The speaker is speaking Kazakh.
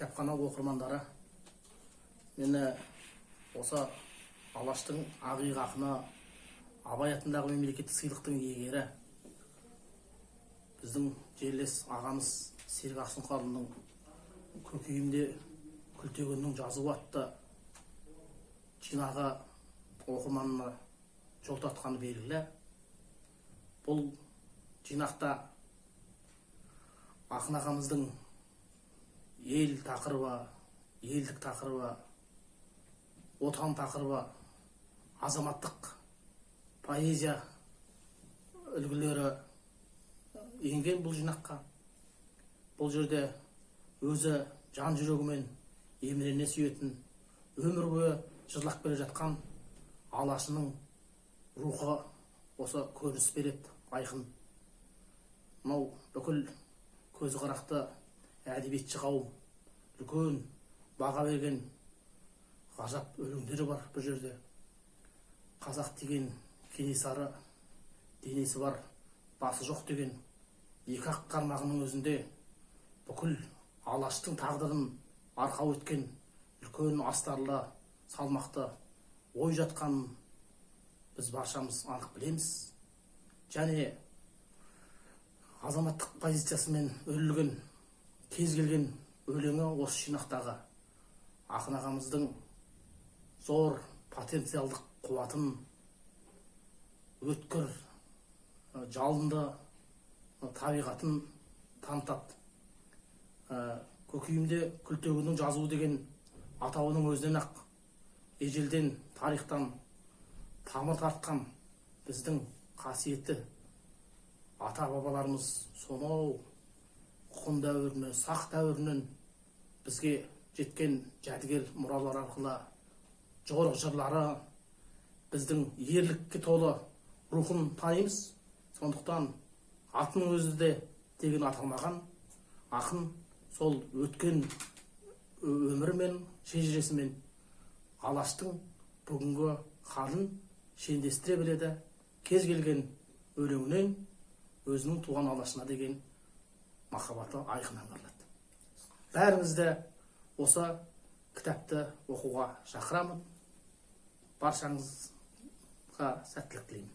кітапхана оқырмандары, мені осы Алаштың ағиық ақыны, Абай атындағы мемлекеттік сыйлықтың иегері, біздің жерлес ағамыз Серік Ақсұңқарұлының көкейімде күлтегіннің жазуы атты жинағы оқырманына жол тартқаны белгілі. Бұл жинақта ақын ағамыздың ел тақырыбы, елдік тақырыбы, отан тақырыбы, азаматтық поэзия үлгілері енген бұл жинаққа. Бұл жерде өзі жан жүрегімен емірене сүйетін, өмір бойы жырлап келе жатқан Алашының рухы осы көрініс береді, айқын. Мынау бүкіл көзі қарақты әдебиетші қауым үлкен баға берген ғажап өлеңдері бар бұл жерде. Қазақ деген Кенесары, денесі бар, басы жоқ деген екі-ақ қармағының өзінде бүкіл Алаштың тағдырын арқау еткен үлкен астарлы, салмақты ой жатқанын біз баршамыз анық білеміз. Және азаматтық позициясымен өрілген кез келген өлеңі осы жинақтағы ақын ағамыздың зор потенциалдық қуатын, өткір, жалынды табиғатын танытады. Көкейімде күлтегіннің жазуы деген атауының өзінен ақ ежелден тарихтан тамыр тартқан біздің қасиетті ата-бабаларымыз сонау құн дәуірінен, сақ дәуірінен бізге жеткен жәдігер мұралар арқылы жорық жырлары біздің ерлікке толы рухын танимыз. Сондықтан атының өзі де деген аталмаған ақын сол өткен өмірімен, шежіресімен Алаштың бүгінгі халін шендестіре біледі. Кез келген өлеңінен өзінің туған Алашына деген махаббаты айқын аңғарылады. Бәріңізді осы кітапты оқуға шақырамын. Баршаңызға сәттілік тілеймін.